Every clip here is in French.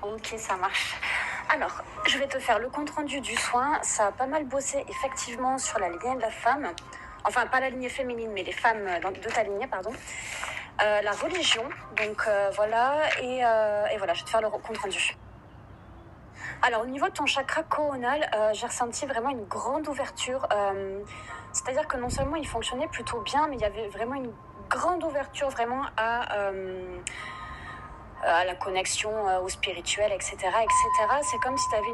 Ok, ça marche. Alors, je vais te faire le compte-rendu du soin. Ça a pas mal bossé effectivement sur la lignée de la femme. Enfin, pas la lignée féminine, mais les femmes de ta lignée, pardon. La religion, donc voilà, et voilà, je vais te faire le compte-rendu. Alors, au niveau de ton chakra coronal, j'ai ressenti vraiment une grande ouverture. C'est-à-dire que non seulement il fonctionnait plutôt bien, mais il y avait vraiment une grande ouverture vraiment à la connexion au spirituel, etc., etc. C'est comme si tu avais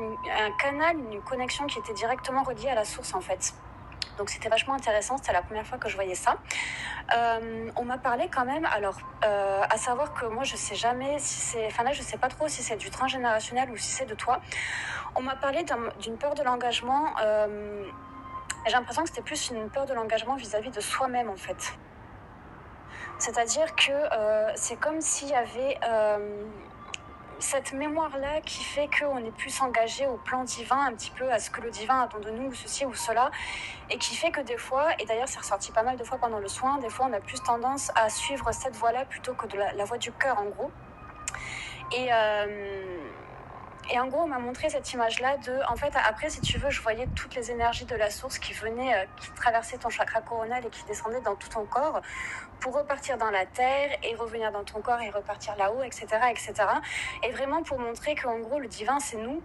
un canal, une connexion qui était directement reliée à la source, en fait. Donc c'était vachement intéressant, c'était la première fois que je voyais ça. On m'a parlé quand même, alors, à savoir que moi je sais jamais si c'est, enfin là je sais pas trop si c'est du transgénérationnel ou si c'est de toi. On m'a parlé d'une peur de l'engagement, j'ai l'impression que c'était plus une peur de l'engagement vis-à-vis de soi-même en fait. C'est-à-dire que c'est comme s'il y avait cette mémoire-là qui fait qu'on est plus engagé au plan divin, un petit peu à ce que le divin attend de nous, ou ceci ou cela, et qui fait que des fois, et d'ailleurs c'est ressorti pas mal de fois pendant le soin, des fois on a plus tendance à suivre cette voie-là plutôt que la voie du cœur en gros. Et en gros, on m'a montré cette image-là de, en fait, après, si tu veux, je voyais toutes les énergies de la source qui venaient, qui traversaient ton chakra coronal et qui descendaient dans tout ton corps pour repartir dans la terre et revenir dans ton corps et repartir là-haut, etc., etc. Et vraiment pour montrer qu'en gros, le divin, c'est nous.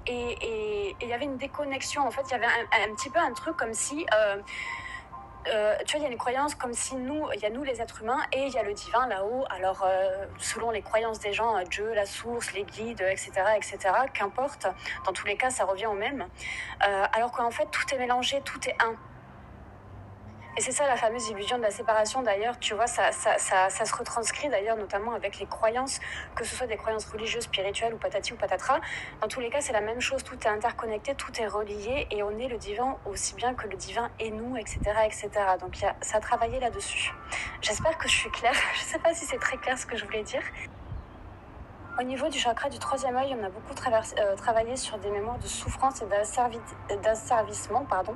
Et il y avait une déconnexion, en fait, il y avait un petit peu un truc comme si... tu vois, il y a une croyance comme si il y a nous les êtres humains et il y a le divin là-haut. Alors, selon les croyances des gens, Dieu, la source, les guides, etc., etc., qu'importe, dans tous les cas, ça revient au même. Alors qu'en fait, tout est mélangé, tout est un. Et c'est ça la fameuse illusion de la séparation d'ailleurs, tu vois, ça se retranscrit d'ailleurs notamment avec les croyances, que ce soit des croyances religieuses, spirituelles ou patati ou patatras. Dans tous les cas, c'est la même chose, tout est interconnecté, tout est relié et on est le divin aussi bien que le divin est nous, etc. etc. Donc ça a travaillé là-dessus. J'espère que je suis claire, je sais pas si c'est très clair ce que je voulais dire. Au niveau du chakra du troisième œil, on a beaucoup travaillé sur des mémoires de souffrance et d'asservissement, pardon.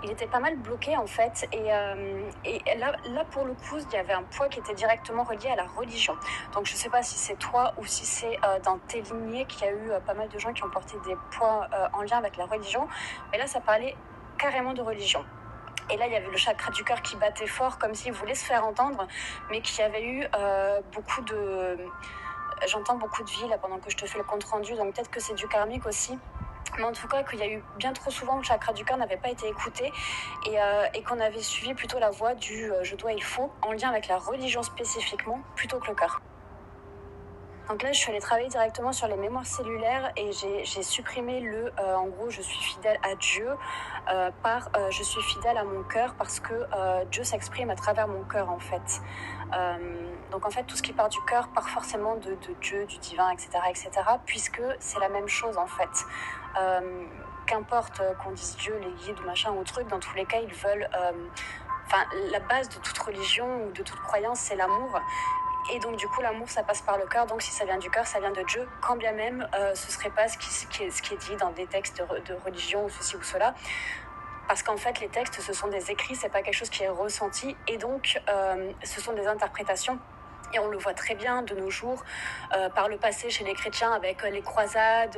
Il était pas mal bloqué en fait, et là pour le coup, il y avait un poids qui était directement relié à la religion. Donc je sais pas si c'est toi ou si c'est dans tes lignées qu'il y a eu pas mal de gens qui ont porté des poids en lien avec la religion, mais là ça parlait carrément de religion. Et là, il y avait le chakra du cœur qui battait fort, comme s'il voulait se faire entendre, mais qui avait eu beaucoup de... J'entends beaucoup de vie là pendant que je te fais le compte rendu, donc peut-être que c'est du karmique aussi. Mais en tout cas, qu'il y a eu bien trop souvent le chakra du cœur n'avait pas été écouté et qu'on avait suivi plutôt la voie du je dois, il faut, en lien avec la religion spécifiquement, plutôt que le cœur. Donc là, je suis allée travailler directement sur les mémoires cellulaires et j'ai supprimé en gros, je suis fidèle à Dieu par je suis fidèle à mon cœur parce que Dieu s'exprime à travers mon cœur en fait. Donc en fait, tout ce qui part du cœur part forcément de Dieu, du divin, etc., etc., puisque c'est la même chose en fait. Qu'importe qu'on dise Dieu, les guides, machin ou truc, dans tous les cas, ils veulent... Enfin, la base de toute religion ou de toute croyance, c'est l'amour. Et donc du coup l'amour ça passe par le cœur, donc si ça vient du cœur ça vient de Dieu, quand bien même ce serait pas ce qui est dit dans des textes de religion ou ceci ou cela, parce qu'en fait les textes ce sont des écrits, c'est pas quelque chose qui est ressenti et donc ce sont des interprétations. Et on le voit très bien de nos jours, par le passé chez les chrétiens avec les croisades,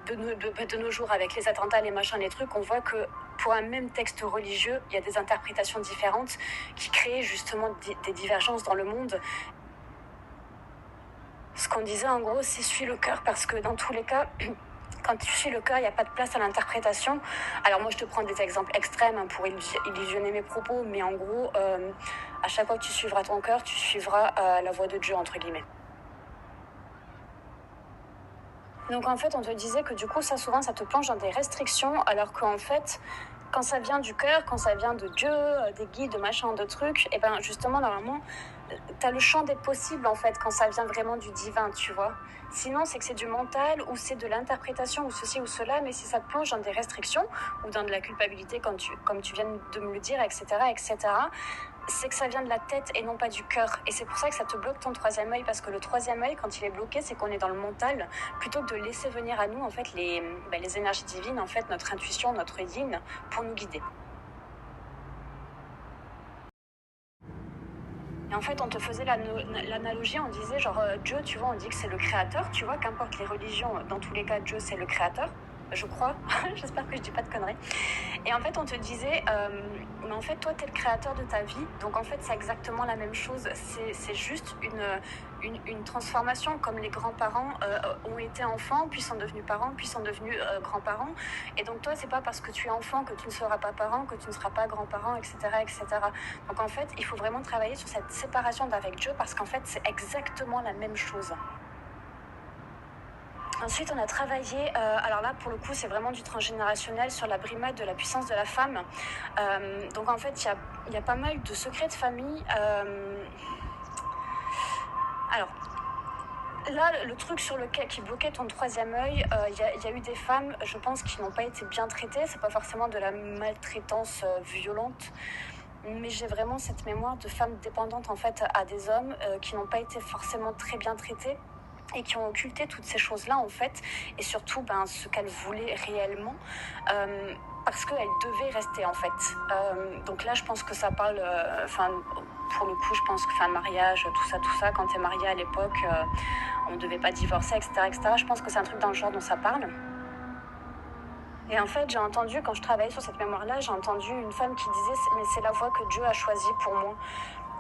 de nos jours avec les attentats, les machins, les trucs, on voit que pour un même texte religieux, il y a des interprétations différentes qui créent justement des divergences dans le monde. Ce qu'on disait en gros, c'est suis le cœur parce que dans tous les cas, quand tu suis le cœur, il n'y a pas de place à l'interprétation. Alors moi, je te prends des exemples extrêmes pour illusionner mes propos, mais en gros, à chaque fois que tu suivras ton cœur, tu suivras la voie de Dieu, entre guillemets. Donc en fait, on te disait que du coup, ça souvent, ça te plonge dans des restrictions, alors qu'en fait, quand ça vient du cœur, quand ça vient de Dieu, des guides, de machin, de trucs, et ben justement, normalement, t'as le champ des possibles en fait, quand ça vient vraiment du divin, tu vois. Sinon, c'est que c'est du mental, ou c'est de l'interprétation, ou ceci ou cela, mais si ça te plonge dans des restrictions, ou dans de la culpabilité, comme tu viens de me le dire, etc., etc., c'est que ça vient de la tête et non pas du cœur. Et c'est pour ça que ça te bloque ton troisième œil, parce que le troisième œil, quand il est bloqué, c'est qu'on est dans le mental, plutôt que de laisser venir à nous, en fait, les énergies divines, en fait, notre intuition, notre yin, pour nous guider. Et en fait, on te faisait l'analogie, on disait genre Dieu, tu vois, on dit que c'est le créateur, tu vois, qu'importe les religions, dans tous les cas, Dieu c'est le créateur, je crois, j'espère que je dis pas de conneries. Et en fait, on te disait, mais en fait, toi, t'es le créateur de ta vie, donc en fait, c'est exactement la même chose, c'est juste une transformation, comme les grands-parents ont été enfants, puis sont devenus parents, puis sont devenus grands-parents. Et donc toi, c'est pas parce que tu es enfant que tu ne seras pas parent, que tu ne seras pas grand-parent, etc., etc. Donc en fait, il faut vraiment travailler sur cette séparation d'avec Dieu, parce qu'en fait, c'est exactement la même chose. Ensuite, on a travaillé, alors là, pour le coup, c'est vraiment du transgénérationnel sur la brimade de la puissance de la femme. Donc en fait, il y a pas mal de secrets de famille. Alors, là, le truc sur lequel qui bloquait ton troisième œil, y a eu des femmes, je pense, qui n'ont pas été bien traitées. C'est pas forcément de la maltraitance violente, mais j'ai vraiment cette mémoire de femmes dépendantes en fait à des hommes qui n'ont pas été forcément très bien traitées et qui ont occulté toutes ces choses-là en fait, et surtout ce qu'elles voulaient réellement. Parce qu'elle devait rester en fait. Donc là, je pense que ça parle, pour le coup, je pense que mariage, tout ça, quand t'es marié à l'époque, on devait pas divorcer, etc., etc. Je pense que c'est un truc dans le genre dont ça parle. Et en fait, j'ai entendu, quand je travaillais sur cette mémoire-là, j'ai entendu une femme qui disait « mais c'est la voie que Dieu a choisie pour moi ».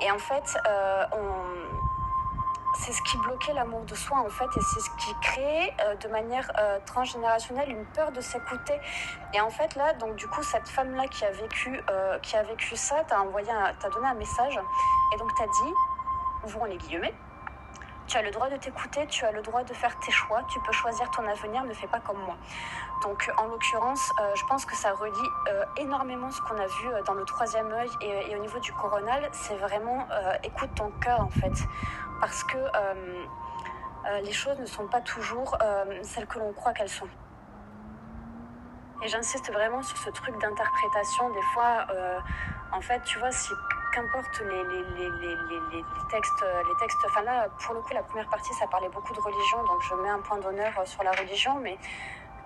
Et en fait, c'est ce qui bloquait l'amour de soi en fait, et c'est ce qui créait de manière transgénérationnelle une peur de s'écouter. Et en fait là, donc du coup, cette femme-là qui a vécu ça, t'as donné un message, et donc t'as dit, ouvrons les guillemets, tu as le droit de t'écouter, tu as le droit de faire tes choix, tu peux choisir ton avenir, ne fais pas comme moi. Donc en l'occurrence, je pense que ça relie énormément ce qu'on a vu dans le troisième œil et au niveau du coronal, c'est vraiment écoute ton cœur en fait. Parce que les choses ne sont pas toujours celles que l'on croit qu'elles sont. Et j'insiste vraiment sur ce truc d'interprétation. Des fois, en fait, tu vois, si qu'importe les textes, enfin là, pour le coup, la première partie, ça parlait beaucoup de religion, donc je mets un point d'honneur sur la religion, mais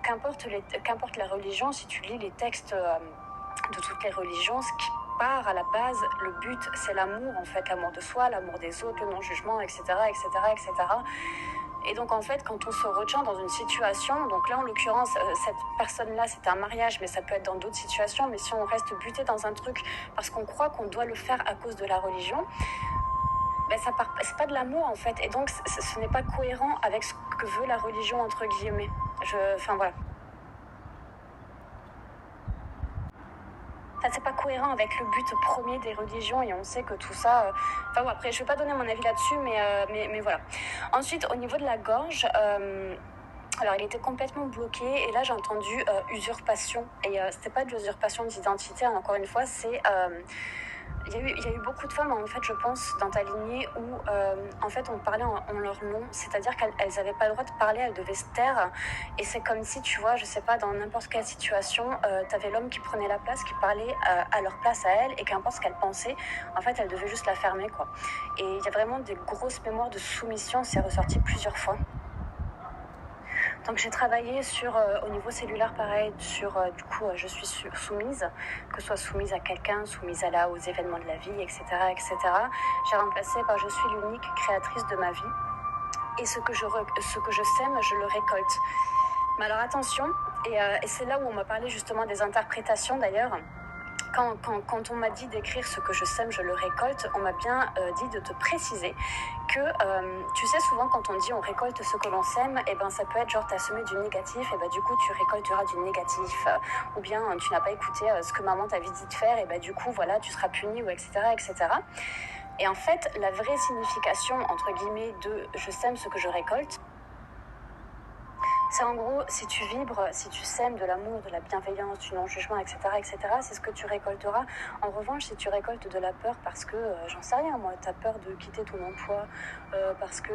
qu'importe la religion, si tu lis les textes de toutes les religions, ce qui part à la base, le but, c'est l'amour, en fait, l'amour de soi, l'amour des autres, le non-jugement, etc., etc., etc. Et donc, en fait, quand on se retient dans une situation, donc là, en l'occurrence, cette personne-là, c'était un mariage, mais ça peut être dans d'autres situations, mais si on reste buté dans un truc parce qu'on croit qu'on doit le faire à cause de la religion, c'est pas de l'amour, en fait. Et donc, ce n'est pas cohérent avec ce que veut la religion, entre guillemets. Voilà. C'est pas cohérent avec le but premier des religions, et on sait que tout ça... après, je vais pas donner mon avis là-dessus, mais voilà. Ensuite, au niveau de la gorge... alors, il était complètement bloqué, et là, j'ai entendu usurpation. Et c'était pas de l'usurpation d'identité, hein, encore une fois, c'est... Il y a eu beaucoup de femmes, en fait, je pense, dans ta lignée où, en fait, on parlait en leur nom, c'est-à-dire qu'elles n'avaient pas le droit de parler, elles devaient se taire. Et c'est comme si, tu vois, je sais pas, dans n'importe quelle situation, t'avais l'homme qui prenait la place, qui parlait à leur place à elles, et qu'importe ce qu'elles pensaient, en fait, elles devaient juste la fermer, quoi. Et il y a vraiment des grosses mémoires de soumission, c'est ressorti plusieurs fois. Donc j'ai travaillé sur, au niveau cellulaire pareil, sur du coup je suis soumise, que ce soit soumise à quelqu'un, soumise aux événements de la vie, etc., etc. J'ai remplacé par je suis l'unique créatrice de ma vie, et ce que je sème, je le récolte. Mais alors attention, et c'est là où on m'a parlé justement des interprétations d'ailleurs. Quand on m'a dit d'écrire ce que je sème, je le récolte, on m'a bien dit de te préciser que, tu sais, souvent quand on dit on récolte ce que l'on sème, et ça peut être genre t'as semé du négatif, et du coup tu récolteras du négatif, ou bien tu n'as pas écouté ce que maman t'avait dit de faire, et du coup voilà tu seras puni, ou etc., etc. Et en fait, la vraie signification entre guillemets de je sème ce que je récolte, c'est en gros, si tu vibres, si tu sèmes de l'amour, de la bienveillance, du non-jugement, etc., etc., c'est ce que tu récolteras. En revanche, si tu récoltes de la peur parce que, j'en sais rien moi, t'as peur de quitter ton emploi parce que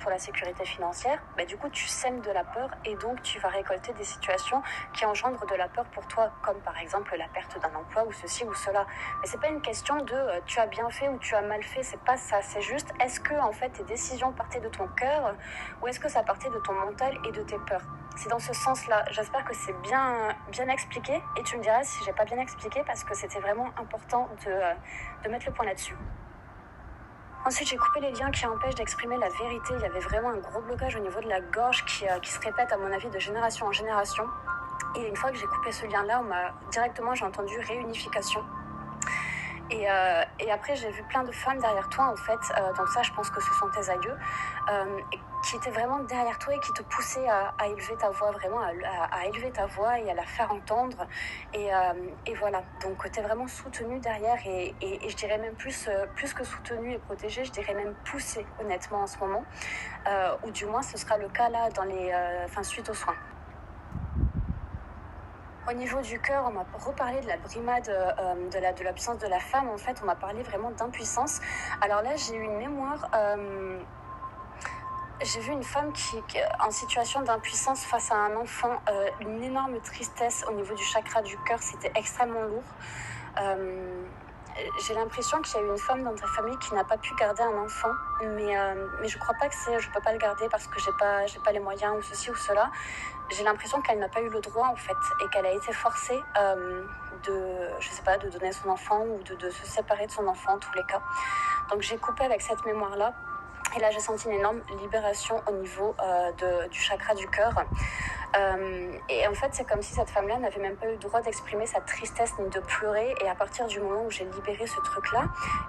pour la sécurité financière, du coup tu sèmes de la peur, et donc tu vas récolter des situations qui engendrent de la peur pour toi, comme par exemple la perte d'un emploi ou ceci ou cela. Mais c'est pas une question de tu as bien fait ou tu as mal fait, c'est pas ça, c'est juste est-ce que en fait tes décisions partaient de ton cœur ou est-ce que ça partait de ton mental et de tes peurs. C'est dans ce sens-là. J'espère que c'est bien expliqué, et tu me diras si j'ai pas bien expliqué, parce que c'était vraiment important de mettre le point là-dessus. Ensuite, j'ai coupé les liens qui empêchent d'exprimer la vérité. Il y avait vraiment un gros blocage au niveau de la gorge qui se répète, à mon avis, de génération en génération. Et une fois que j'ai coupé ce lien-là, directement, j'ai entendu réunification. Et après, j'ai vu plein de femmes derrière toi, en fait. Donc ça, je pense que ce sont tes aïeux, qui étaient vraiment derrière toi et qui te poussaient à élever ta voix, vraiment à élever ta voix et à la faire entendre. Et voilà, donc tu es vraiment soutenu derrière et je dirais même plus que soutenu et protégé, je dirais même poussé, honnêtement, en ce moment. Ou du moins, ce sera le cas là, suite aux soins. Au niveau du cœur, on m'a reparlé de la brimade, de la puissance de la femme. En fait, on m'a parlé vraiment d'impuissance. Alors là, j'ai eu une mémoire. J'ai vu une femme qui en situation d'impuissance face à un enfant, une énorme tristesse au niveau du chakra du cœur. C'était extrêmement lourd. J'ai l'impression qu'il y a eu une femme dans ta famille qui n'a pas pu garder un enfant, mais je crois pas que je peux pas le garder parce que j'ai pas les moyens ou ceci ou cela. J'ai l'impression qu'elle n'a pas eu le droit en fait et qu'elle a été forcée de donner son enfant ou de se séparer de son enfant en tous les cas. Donc j'ai coupé avec cette mémoire-là. Et là, j'ai senti une énorme libération au niveau du chakra du cœur. Et en fait, c'est comme si cette femme-là n'avait même pas eu le droit d'exprimer sa tristesse ni de pleurer. Et à partir du moment où j'ai libéré ce truc-là,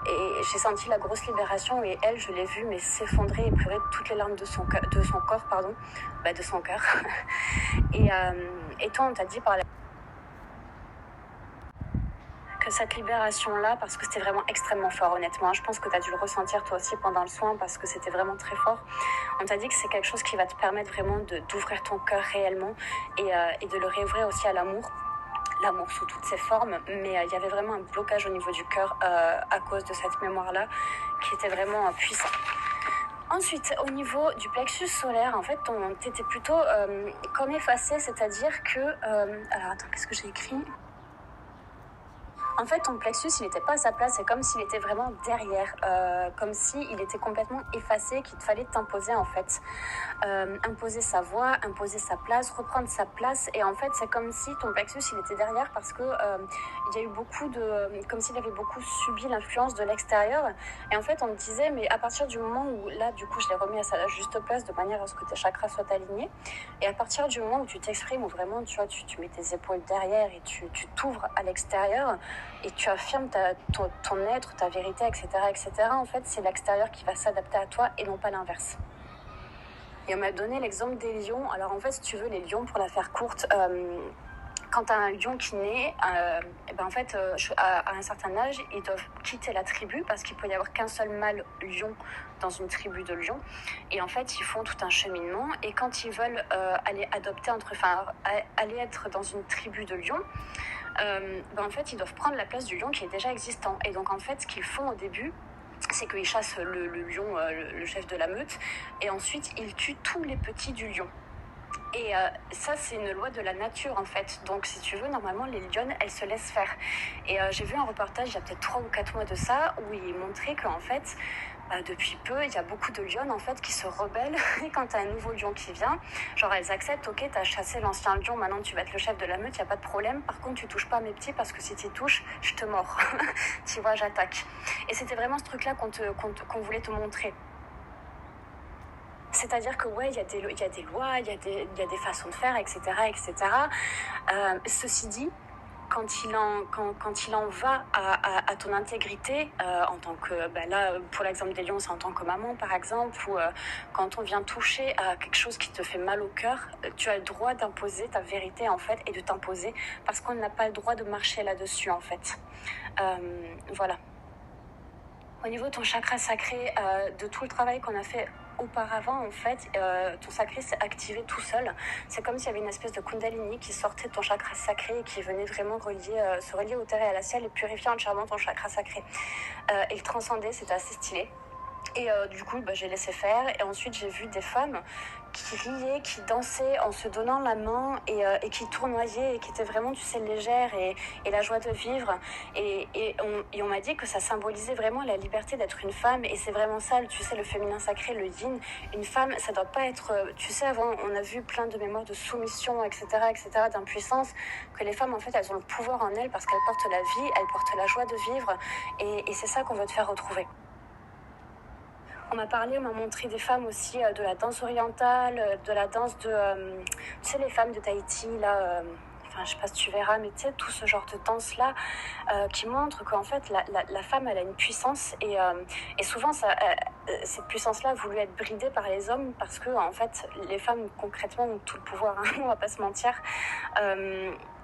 et j'ai senti la grosse libération, et elle, je l'ai vue mais s'effondrer et pleurer toutes les larmes de son corps, de son cœur. Et toi, on t'a dit par la que cette libération-là, parce que c'était vraiment extrêmement fort, honnêtement. Je pense que tu as dû le ressentir toi aussi pendant le soin, parce que c'était vraiment très fort. On t'a dit que c'est quelque chose qui va te permettre vraiment d'ouvrir ton cœur réellement et de le réouvrir aussi à l'amour. L'amour sous toutes ses formes, mais il y avait vraiment un blocage au niveau du cœur à cause de cette mémoire-là, qui était vraiment puissant. Ensuite, au niveau du plexus solaire, en fait, t'étais plutôt comme effacé, c'est-à-dire que... alors, attends, qu'est-ce que j'ai écrit ? En fait, ton plexus, il n'était pas à sa place, c'est comme s'il était vraiment derrière, comme s'il était complètement effacé, qu'il te fallait t'imposer en fait. Imposer sa voix, imposer sa place, reprendre sa place. Et en fait, c'est comme si ton plexus, il était derrière parce que il y a eu comme s'il avait beaucoup subi l'influence de l'extérieur. Et en fait, on me disait, mais à partir du moment où, là, du coup, je l'ai remis à sa juste place de manière à ce que tes chakras soient alignés. Et à partir du moment où tu t'exprimes, où vraiment, tu vois, tu mets tes épaules derrière et tu t'ouvres à l'extérieur, et tu affirmes ton être, ta vérité, etc., etc. En fait, c'est l'extérieur qui va s'adapter à toi et non pas l'inverse. Et on m'a donné l'exemple des lions. Alors en fait, si tu veux, les lions, pour la faire courte, quand tu as un lion qui naît, en fait, à un certain âge, ils doivent quitter la tribu parce qu'il peut y avoir qu'un seul mâle lion dans une tribu de lions. Et en fait, ils font tout un cheminement. Et quand ils veulent aller être dans une tribu de lions, en fait, ils doivent prendre la place du lion qui est déjà existant. Et donc, en fait, ce qu'ils font au début, c'est qu'ils chassent le lion, le chef de la meute, et ensuite, ils tuent tous les petits du lion. Et ça, c'est une loi de la nature, en fait. Donc, si tu veux, normalement, les lionnes, elles se laissent faire. Et j'ai vu un reportage, il y a peut-être 3 ou 4 mois de ça, où il montrait qu'en fait, depuis peu, il y a beaucoup de lionnes, en fait, qui se rebellent. Et quand t'as un nouveau lion qui vient, genre, elles acceptent, ok, t'as chassé l'ancien lion, maintenant tu vas être le chef de la meute, il n'y a pas de problème. Par contre, tu touches pas à mes petits, parce que si tu touches, je te mords. Tu vois, j'attaque. Et c'était vraiment ce truc-là qu'on voulait te montrer. C'est-à-dire que ouais, il y a des lois, il y a des façons de faire, etc., etc. Ceci dit, quand il en va à ton intégrité, en tant que, là, pour l'exemple des lions, c'est en tant que maman, par exemple, ou quand on vient toucher à quelque chose qui te fait mal au cœur, tu as le droit d'imposer ta vérité, en fait, et de t'imposer, parce qu'on n'a pas le droit de marcher là-dessus, en fait. Voilà. Au niveau de ton chakra sacré, de tout le travail qu'on a fait auparavant, en fait, ton sacré s'est activé tout seul. C'est comme s'il y avait une espèce de kundalini qui sortait de ton chakra sacré et qui venait vraiment se relier au terre et à la ciel et purifier entièrement ton chakra sacré. Et le transcender, c'était assez stylé. Et du coup, j'ai laissé faire. Et ensuite, j'ai vu des femmes qui riaient, qui dansaient en se donnant la main et qui tournoyaient et qui étaient vraiment, tu sais, légères et la joie de vivre. Et on m'a dit que ça symbolisait vraiment la liberté d'être une femme. Et c'est vraiment ça, tu sais, le féminin sacré, le yin. Une femme, ça doit pas être... Tu sais, avant, on a vu plein de mémoires de soumission, etc., d'impuissance, que les femmes, en fait, elles ont le pouvoir en elles parce qu'elles portent la vie, elles portent la joie de vivre. Et c'est ça qu'on veut te faire retrouver. On m'a montré des femmes aussi de la danse orientale, de la danse de, tu sais, les femmes de Tahiti, là, enfin, je sais pas si tu verras, mais tu sais, tout ce genre de danse-là qui montre qu'en fait, la femme, elle a une puissance et souvent, cette puissance-là a voulu être bridée par les hommes parce que, en fait, les femmes, concrètement, ont tout le pouvoir, hein, on va pas se mentir.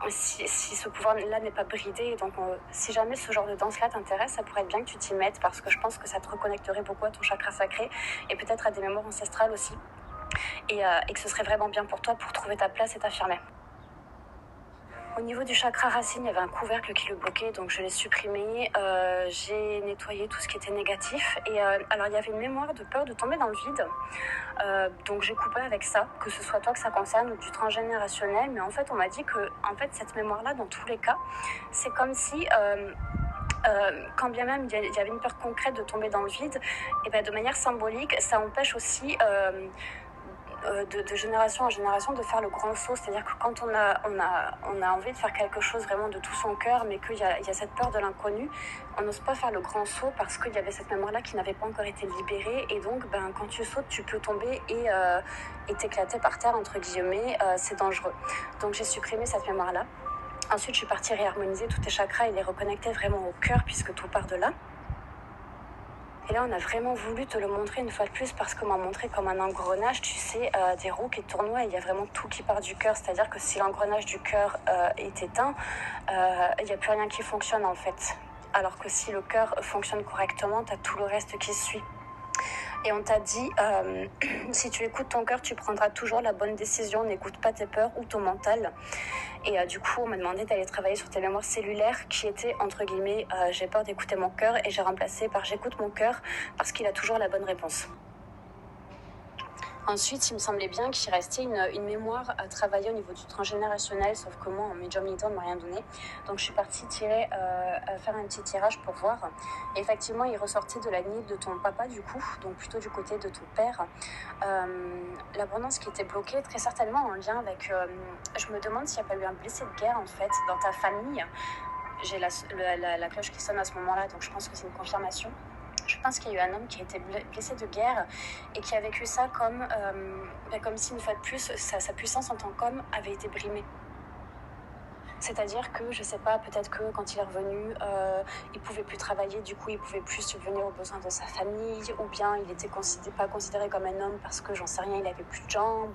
Si ce pouvoir-là n'est pas bridé, donc si jamais ce genre de danse-là t'intéresse, ça pourrait être bien que tu t'y mettes parce que je pense que ça te reconnecterait beaucoup à ton chakra sacré et peut-être à des mémoires ancestrales aussi et que ce serait vraiment bien pour toi pour trouver ta place et t'affirmer. Au niveau du chakra racine, il y avait un couvercle qui le bloquait, donc je l'ai supprimé. J'ai nettoyé tout ce qui était négatif. Et alors, il y avait une mémoire de peur de tomber dans le vide. Donc, j'ai coupé avec ça, que ce soit toi que ça concerne ou du transgénérationnel. Mais en fait, on m'a dit que cette mémoire-là, dans tous les cas, c'est comme si... quand bien même il y avait une peur concrète de tomber dans le vide, et ben de manière symbolique, ça empêche aussi de génération en génération de faire le grand saut. C'est-à-dire que quand on a envie de faire quelque chose vraiment de tout son cœur, mais qu'il y a cette peur de l'inconnu, on n'ose pas faire le grand saut parce qu'il y avait cette mémoire-là qui n'avait pas encore été libérée. Et donc, quand tu sautes, tu peux tomber et t'éclater par terre, entre guillemets. C'est dangereux. Donc, j'ai supprimé cette mémoire-là. Ensuite, je suis partie réharmoniser tous tes chakras et les reconnecter vraiment au cœur puisque tout part de là. Et là, on a vraiment voulu te le montrer une fois de plus parce qu'on m'a montré comme un engrenage, tu sais, des roues qui tournoient et il y a vraiment tout qui part du cœur. C'est-à-dire que si l'engrenage du cœur est éteint, il n'y a plus rien qui fonctionne en fait. Alors que si le cœur fonctionne correctement, tu as tout le reste qui suit. Et on t'a dit, si tu écoutes ton cœur, tu prendras toujours la bonne décision, n'écoute pas tes peurs ou ton mental. Et du coup, on m'a demandé d'aller travailler sur tes mémoires cellulaires qui étaient, entre guillemets, j'ai peur d'écouter mon cœur et j'ai remplacé par j'écoute mon cœur parce qu'il a toujours la bonne réponse. Ensuite, il me semblait bien qu'il restait une mémoire à travailler au niveau du transgénérationnel, sauf que moi, en médiumnité, on ne m'a rien donné. Donc, je suis partie faire un petit tirage pour voir. Et effectivement, il ressortait de la lignée de ton papa, du coup, donc plutôt du côté de ton père. L'abondance qui était bloquée, très certainement en lien avec... je me demande s'il n'y a pas eu un blessé de guerre, en fait, dans ta famille. J'ai la cloche qui sonne à ce moment-là, donc je pense que c'est une confirmation. Je pense qu'il y a eu un homme qui a été blessé de guerre et qui a vécu ça comme si, une fois de plus, sa puissance en tant qu'homme avait été brimée. C'est-à-dire que, je sais pas, peut-être que quand il est revenu, il pouvait plus travailler, du coup il pouvait plus subvenir aux besoins de sa famille, ou bien il était pas considéré comme un homme parce que, j'en sais rien, il avait plus de jambes,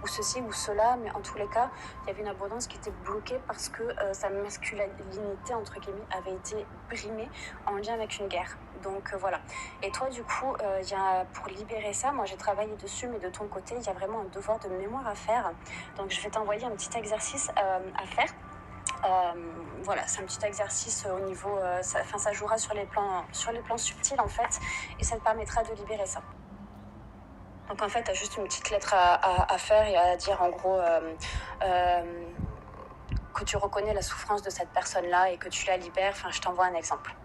ou ceci ou cela, mais en tous les cas, il y avait une abondance qui était bloquée parce que sa masculinité, entre guillemets, avait été brimée en lien avec une guerre. Donc voilà. Et toi, du coup, pour libérer ça, moi j'ai travaillé dessus, mais de ton côté, il y a vraiment un devoir de mémoire à faire. Donc je vais t'envoyer un petit exercice à faire. Voilà, c'est un petit exercice au niveau... ça jouera sur les plans subtils, en fait, et ça te permettra de libérer ça. Donc, en fait, tu as juste une petite lettre à faire et à dire, en gros, que tu reconnais la souffrance de cette personne-là et que tu la libères. Enfin, je t'envoie un exemple.